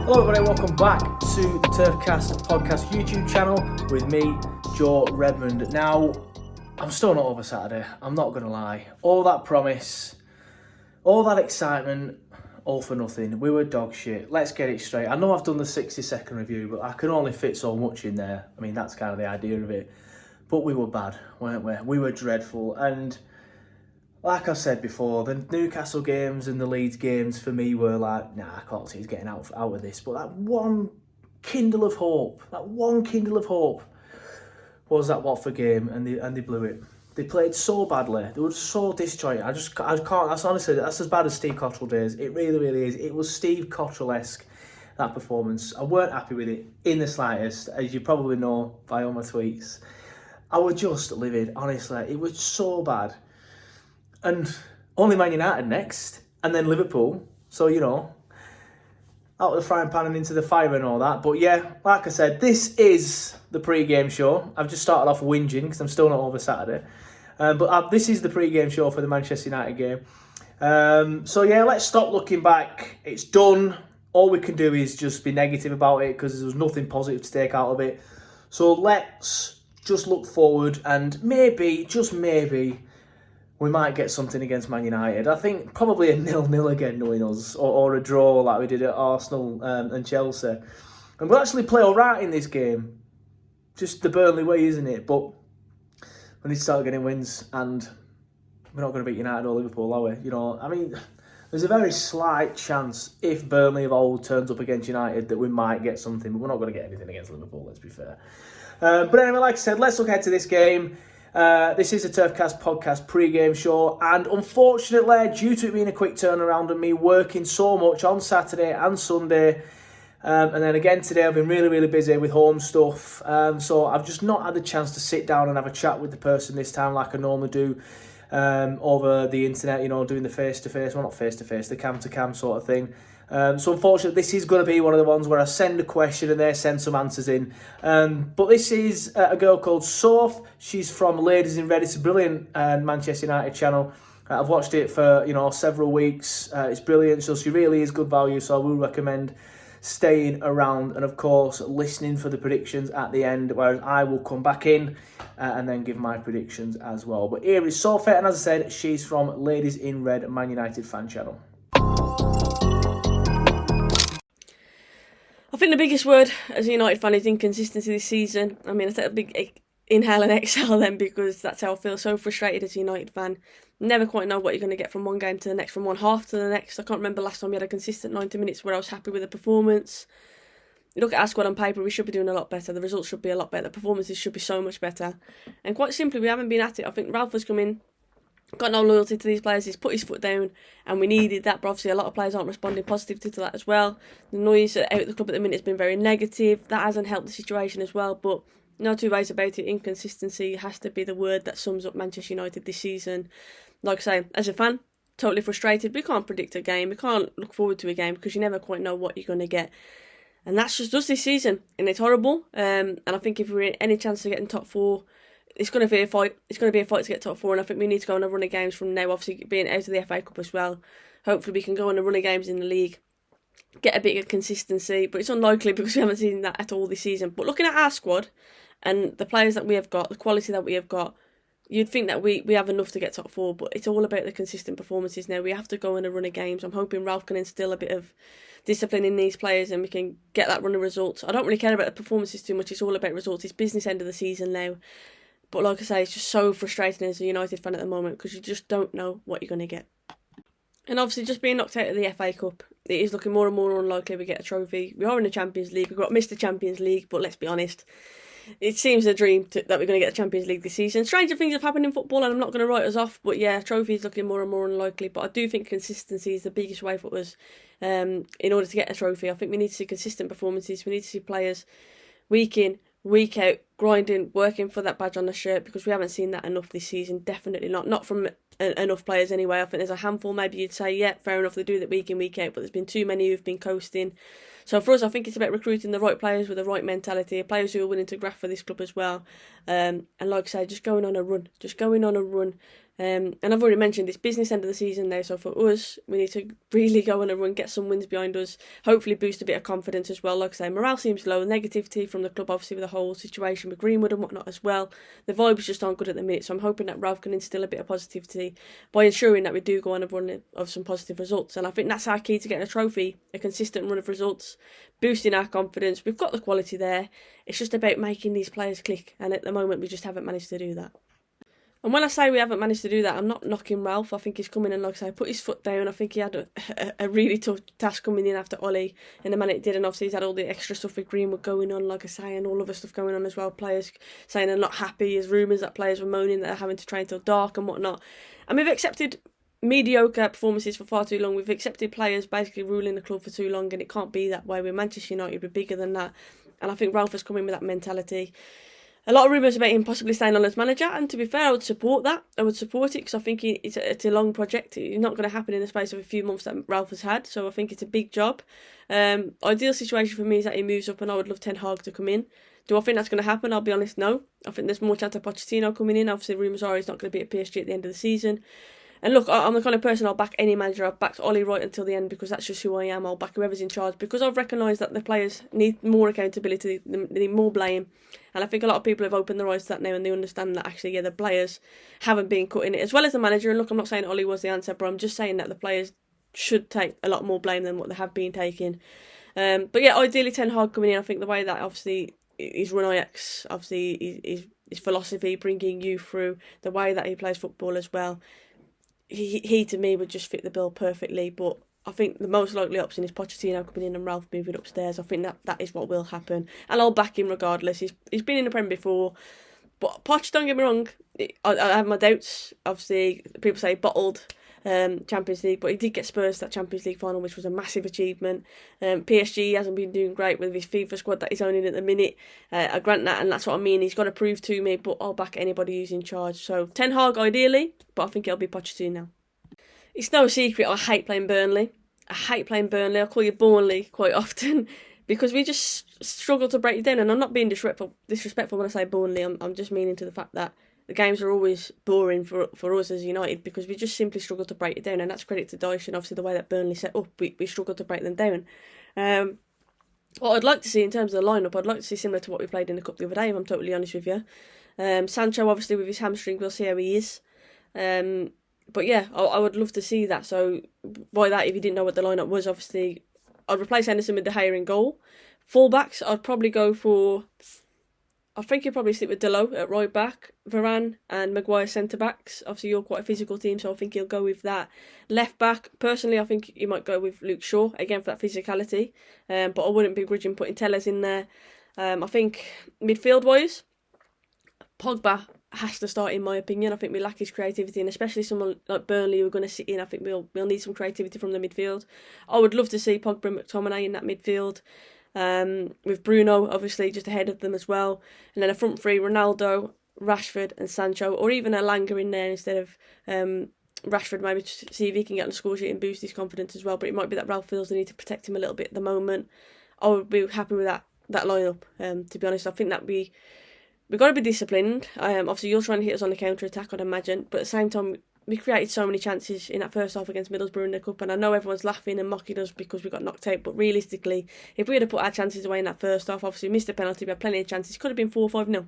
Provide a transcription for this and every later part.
Hello everybody, welcome back to the Turfcast podcast YouTube channel with me, Joe Redmond. Now, I'm still not over Saturday, I'm not going to lie. All that promise, all that excitement, all for nothing. We were dog shit. Let's get it straight. I know I've done the 60-second review, but I can only fit so much in there. I mean, that's kind of the idea of it. But we were bad, weren't we? We were dreadful. And like I said before, the Newcastle games and the Leeds games for me were like, nah, I can't see he's getting out of this. But that one kindle of hope was that Watford game, and they blew it. They played so badly. They were so disjointed. I can't. That's honestly, that's as bad as Steve Cotterill days. It really, really is. It was Steve Cotterill-esque, that performance. I weren't happy with it in the slightest, as you probably know by all my tweets. I was just livid, honestly. It was so bad. And only Man United next, and then Liverpool. So, you know, out of the frying pan and into the fire and all that. But yeah, like I said, this is the pre-game show. I've just started off whinging because I'm still not over Saturday. But this is the pre-game show for the Manchester United game. So yeah, let's stop looking back. It's done. All we can do is just be negative about it because there was nothing positive to take out of it. So let's just look forward and maybe, just maybe, we might get something against Man United. I think probably a 0-0 again, knowing us, or a draw like we did at Arsenal and Chelsea. And we'll actually play all right in this game. Just the Burnley way, isn't it? But we need to start getting wins, and we're not going to beat United or Liverpool, are we? You know, I mean, there's a very slight chance if Burnley of old turns up against United that we might get something, but we're not going to get anything against Liverpool, let's be fair. But anyway, like I said, let's look ahead to this game. This is a Turfcast podcast pre-game show, and unfortunately, due to it being a quick turnaround and me working so much on Saturday and Sunday, and then again today, I've been really, really busy with home stuff, so I've just not had the chance to sit down and have a chat with the person this time like I normally do over the internet, you know, doing the face-to-face, well, not face-to-face, the cam-to-cam sort of thing. So unfortunately, this is going to be one of the ones where I send a question and they send some answers in. But this is a girl called Soph. She's from Ladies in Red. It's a brilliant Manchester United channel. I've watched it for, you know, several weeks. It's brilliant. So she really is good value. So I will recommend staying around and, of course, listening for the predictions at the end, whereas I will come back in and then give my predictions as well. But here is Sophie, and as I said, she's from Ladies in Red, Man United fan channel. I think the biggest word as a United fan is inconsistency this season. I mean, I take a big inhale and exhale then, because that's how I feel. So frustrated as a United fan. Never quite know what you're going to get from one game to the next, from one half to the next. I can't remember last time we had a consistent 90 minutes where I was happy with the performance. You look at our squad on paper, we should be doing a lot better. The results should be a lot better. The performances should be so much better. And quite simply, we haven't been at it. I think Ralph has come in, got no loyalty to these players, he's put his foot down, and we needed that, but obviously a lot of players aren't responding positively to that as well. The noise out at the club at the minute has been very negative. That hasn't helped the situation as well, but no two ways about it. Inconsistency has to be the word that sums up Manchester United this season. Like I say, as a fan, totally frustrated. We can't predict a game, we can't look forward to a game because you never quite know what you're going to get. And that's just us this season, and it's horrible. And I think if we're in any chance to get in top four, it's going to be a fight. It's going to be a fight to get top four, and I think we need to go on a run of games from now. Obviously, being out of the FA Cup as well. Hopefully, we can go on a run of games in the league, get a bit of consistency. But it's unlikely because we haven't seen that at all this season. But looking at our squad and the players that we have got, the quality that we have got, you'd think that we have enough to get top four. But it's all about the consistent performances now. We have to go on a run of games. I'm hoping Ralph can instill a bit of discipline in these players and we can get that run of results. I don't really care about the performances too much. It's all about results. It's business end of the season now. But like I say, it's just so frustrating as a United fan at the moment because you just don't know what you're going to get. And obviously, just being knocked out of the FA Cup, it is looking more and more unlikely we get a trophy. We are in the Champions League. We've got Mr. Champions League, but let's be honest, it seems a dream that we're going to get the Champions League this season. Stranger things have happened in football, and I'm not going to write us off. But yeah, trophy is looking more and more unlikely. But I do think consistency is the biggest way for us in order to get a trophy. I think we need to see consistent performances. We need to see players week in, week out, grinding, working for that badge on the shirt, because we haven't seen that enough this season. Definitely not from enough players anyway. I think there's a handful, maybe you'd say, yeah, fair enough, they do that week in, week out, but there's been too many who've been coasting. So for us, I think it's about recruiting the right players with the right mentality, players who are willing to graft for this club as well. And like I say, just going on a run. And I've already mentioned it's business end of the season now, so for us, we need to really go on a run, get some wins behind us, hopefully boost a bit of confidence as well. Like I say, morale seems low, negativity from the club, obviously with the whole situation with Greenwood and whatnot as well. The vibes just aren't good at the minute, so I'm hoping that Ralph can instill a bit of positivity by ensuring that we do go on a run of some positive results. And I think that's our key to getting a trophy, a consistent run of results, boosting our confidence. We've got the quality there. It's just about making these players click, and at the moment we just haven't managed to do that. And when I say we haven't managed to do that, I'm not knocking Ralph. I think he's come in and, like I say, put his foot down. I think he had a really tough task coming in after Ollie in the man it did. And obviously he's had all the extra stuff with Greenwood going on, like I say, and all other stuff going on as well. Players saying they're not happy. There's rumours that players were moaning that they're having to train till dark and whatnot. And we've accepted mediocre performances for far too long. We've accepted players basically ruling the club for too long, and it can't be that way. We're Manchester United, we're bigger than that. And I think Ralph has come in with that mentality. A lot of rumours about him possibly staying on as manager, and to be fair, I would support that. I would support it because I think it's a long project. It's not going to happen in the space of a few months that Ralph has had, so I think it's a big job. Ideal situation for me is that he moves up, and I would love Ten Hag to come in. Do I think that's going to happen? I'll be honest, no. I think there's more chance of Pochettino coming in. Obviously, rumours are he's not going to be at PSG at the end of the season. And look, I'm the kind of person I'll back any manager. I've backed Ollie right until the end because that's just who I am. I'll back whoever's in charge because I've recognised that the players need more accountability, they need more blame. And I think a lot of people have opened their eyes to that now and they understand that actually, yeah, the players haven't been cut in it, as well as the manager. And look, I'm not saying Ollie was the answer, but I'm just saying that the players should take a lot more blame than what they have been taking. But yeah, ideally Ten Hag coming in. I think the way that obviously he's run Ajax, obviously his philosophy, bringing you through, the way that he plays football as well. He to me would just fit the bill perfectly, but I think the most likely option is Pochettino coming in and Ralph moving upstairs. I think that is what will happen, and I'll back him regardless. He's been in the Prem before, but Poch, don't get me wrong, I have my doubts. Obviously, people say bottled Champions League, but he did get Spurs that Champions League final, which was a massive achievement. PSG hasn't been doing great with his FIFA squad that he's owning at the minute. I grant that, and that's what I mean. He's got to prove to me, but I'll back anybody who's in charge. So Ten Hag ideally, but I think it'll be Pochettino now. It's no secret I hate playing Burnley. I call you Burnley quite often because we just struggle to break it down. And I'm not being disrespectful when I say Burnley. I'm just meaning to the fact that the games are always boring for us as United because we just simply struggle to break it down. And that's credit to Dyche and obviously the way that Burnley set up, we struggle to break them down. What I'd like to see in terms of the lineup, I'd like to see similar to what we played in the Cup the other day, if I'm totally honest with you. Sancho, obviously, with his hamstring, we'll see how he is. But yeah, I would love to see that. So by that, if you didn't know what the lineup was, obviously, I'd replace Henderson with De Gea in goal. Fullbacks, I'd probably go for... I think you'd probably stick with Dalot at right back, Varane and Maguire centre backs. Obviously, you're quite a physical team, so I think he'll go with that. Left back, personally, I think you might go with Luke Shaw, again for that physicality. But I wouldn't begrudge putting Telles in there. I think midfield-wise, Pogba has to start, in my opinion. I think we lack his creativity, and especially someone like Burnley who are going to sit in. I think we'll need some creativity from the midfield. I would love to see Pogba and McTominay in that midfield, with Bruno obviously just ahead of them as well, and then a front three: Ronaldo, Rashford, and Sancho, or even a Langer in there instead of Rashford. Maybe to see if he can get on the score sheet and boost his confidence as well. But it might be that Ralph feels the need to protect him a little bit at the moment. I would be happy with that lineup. To be honest, I think that we've got to be disciplined. Obviously, you're trying to hit us on the counter-attack, I'd imagine. But at the same time, we created so many chances in that first half against Middlesbrough in the Cup. And I know everyone's laughing and mocking us because we got knocked out. But realistically, if we had put our chances away in that first half, obviously missed a penalty, we had plenty of chances. It could have been 4-5-0.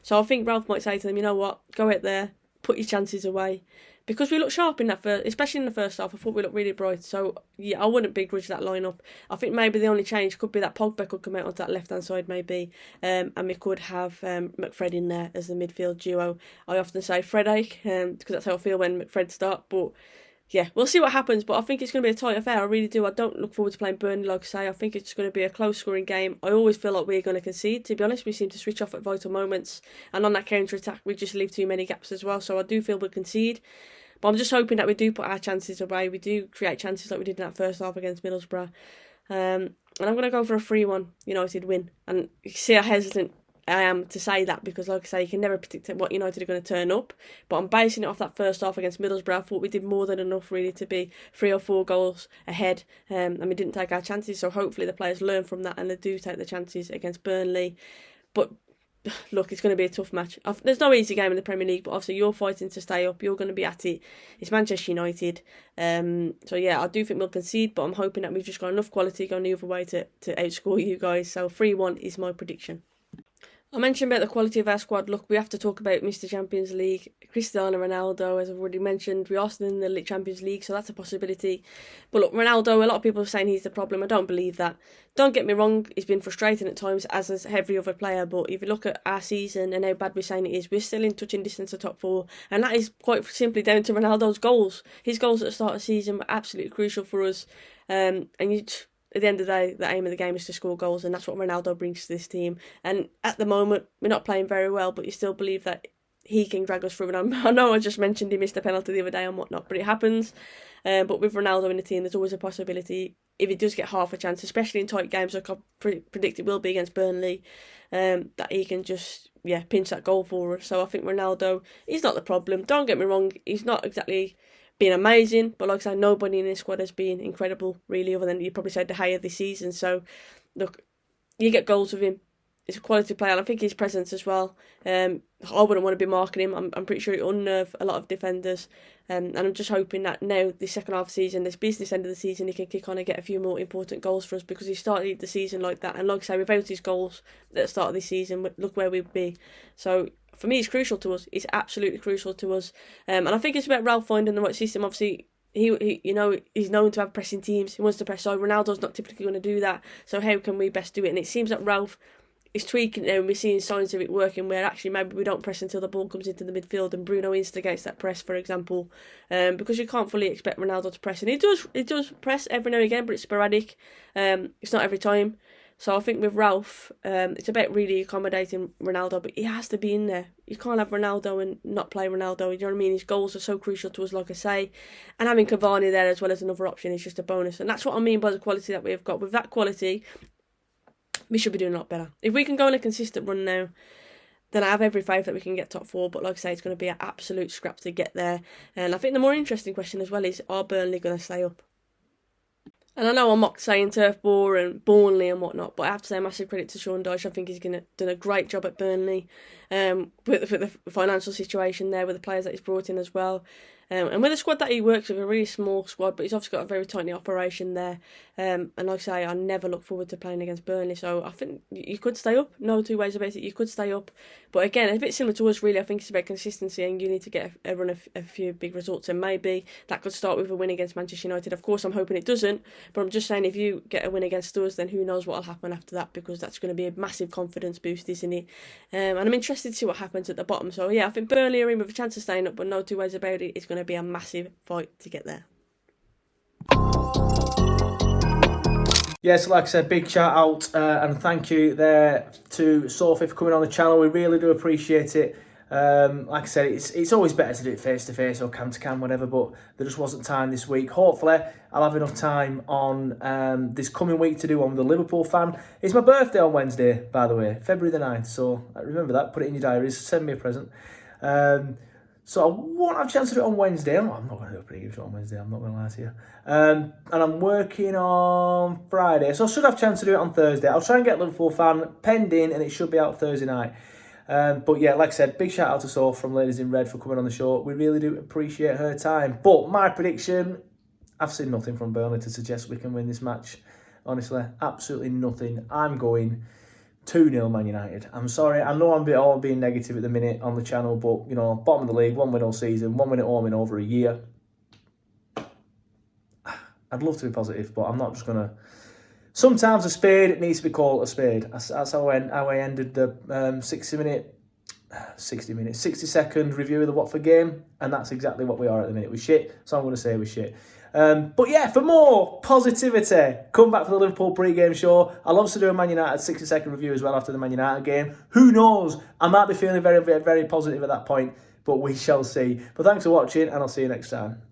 So I think Ralph might say to them, you know what, go out there, put your chances away. Because we looked sharp in that first, especially in the first half. I thought we looked really bright. So, yeah, I wouldn't begrudge that lineup. I think maybe the only change could be that Pogba could come out onto that left-hand side maybe. And we could have McFred in there as the midfield duo. I often say Fredache, because that's how I feel when McFred starts. But, yeah, we'll see what happens. But I think it's going to be a tight affair. I really do. I don't look forward to playing Burnley, like I say. I think it's going to be a close-scoring game. I always feel like we're going to concede, to be honest. We seem to switch off at vital moments. And on that counter-attack, we just leave too many gaps as well. So I do feel we'll concede. But I'm just hoping that we do put our chances away. We do create chances like we did in that first half against Middlesbrough. And I'm going to go for a 3-1 United win. And you see how hesitant I am to say that because, like I say, you can never predict what United are going to turn up. But I'm basing it off that first half against Middlesbrough. I thought we did more than enough, really, to be 3 or 4 goals ahead. And we didn't take our chances. So hopefully the players learn from that and they do take the chances against Burnley. But look, it's going to be a tough match. There's no easy game in the Premier League, but obviously you're fighting to stay up. You're going to be at it. It's Manchester United. So yeah, I do think we'll concede, but I'm hoping that we've just got enough quality going the other way to outscore you guys. So 3-1 is my prediction. I mentioned about the quality of our squad. Look, we have to talk about Mr. Champions League, Cristiano Ronaldo, as I've already mentioned. We are still in the Champions League, so that's a possibility. But look, Ronaldo, a lot of people are saying he's the problem. I don't believe that. Don't get me wrong, he's been frustrating at times, as has every other player. But if you look at our season and how bad we're saying it is, we're still in touching distance of top 4. And that is quite simply down to Ronaldo's goals. His goals at the start of the season were absolutely crucial for us. At the end of the day, the aim of the game is to score goals, and that's what Ronaldo brings to this team. And at the moment, we're not playing very well, but you still believe that he can drag us through. And I know I just mentioned he missed a penalty the other day and whatnot, but it happens. But with Ronaldo in the team, there's always a possibility, if he does get half a chance, especially in tight games like I predict it will be against Burnley, that he can just pinch that goal for us. So I think Ronaldo, he's not the problem. Don't get me wrong, he's not exactly been amazing, but like I say, nobody in this squad has been incredible, really, other than you probably said De Gea this season. So, look, you get goals with him. He's a quality player, and I think his presence as well. I wouldn't want to be marking him. I'm pretty sure it'll unnerve a lot of defenders. And I'm just hoping that now, this second half of the season, this business end of the season, he can kick on and get a few more important goals for us, because he started the season like that. And like I say, without his goals at the start of this season, look where we'd be. So, for me, it's crucial to us. It's absolutely crucial to us. And I think it's about Ralph finding the right system. Obviously, he he's known to have pressing teams. He wants to press. So Ronaldo's not typically going to do that. So how can we best do it? And it seems that Ralph is tweaking now, and we're seeing signs of it working, where actually maybe we don't press until the ball comes into the midfield and Bruno instigates that press, for example. Because you can't fully expect Ronaldo to press. And he does press every now and again, but it's sporadic. It's not every time. So I think with Ralph, it's about really accommodating Ronaldo, but he has to be in there. You can't have Ronaldo and not play Ronaldo, you know what I mean? His goals are so crucial to us, like I say. And having Cavani there as well as another option is just a bonus. And that's what I mean by the quality that we've got. With that quality, we should be doing a lot better. If we can go on a consistent run now, then I have every faith that we can get top 4. But like I say, it's going to be an absolute scrap to get there. And I think the more interesting question as well is, are Burnley going to stay up? And I know I'm not saying Turf Moor and Burnley and whatnot, but I have to say a massive credit to Sean Dyche. I think he's done a great job at Burnley, with the financial situation there, with the players that he's brought in as well. And with the squad that he works with, a really small squad, but he's obviously got a very tight operation there. And like I say, I never look forward to playing against Burnley, so I think you could stay up. No two ways about it, you could stay up. But again, a bit similar to us, really. I think it's about consistency, and you need to get a run of a few big results, and maybe that could start with a win against Manchester United. Of course, I'm hoping it doesn't, but I'm just saying, if you get a win against us, then who knows what will happen after that, because that's going to be a massive confidence boost, isn't it? And I'm interested to see what happens at the bottom. So yeah, I think Burnley are in with a chance of staying up, but no two ways about it, it's going to be a massive fight to get there. Yes, like I said, big shout out and thank you there to Sophie for coming on the channel. We really do appreciate it. Like I said, it's always better to do it face to face or cam to cam, whatever, but there just wasn't time this week. Hopefully I'll have enough time on this coming week to do one with a Liverpool fan. It's my birthday on Wednesday, by the way, February the 9th, so remember that, put it in your diaries, send me a present. So I won't have a chance to do it on Wednesday. I'm not going to do a preview show on Wednesday, I'm not going to lie to you. And I'm working on Friday, so I should have a chance to do it on Thursday. I'll try and get Liverpool fan penned in, and it should be out Thursday night. But yeah, like I said, big shout out to Soph from Ladies in Red for coming on the show. We really do appreciate her time. But my prediction, I've seen nothing from Burnley to suggest we can win this match. Honestly, absolutely nothing. I'm going 2-0 Man United. I'm sorry, I know I'm all being negative at the minute on the channel, but you know, bottom of the league, 1 win all season, 1 win at home in over a year. I'd love to be positive, but I'm not just going to. Sometimes a spade needs to be called a spade. That's how I ended the 60-second review of the Watford game, and that's exactly what we are at the minute. We're shit, so I'm going to say we're shit. But yeah, for more positivity, come back for the Liverpool pre-game show. I'll also do a Man United 60-second review as well after the Man United game. Who knows? I might be feeling very, very, very positive at that point, but we shall see. But thanks for watching, and I'll see you next time.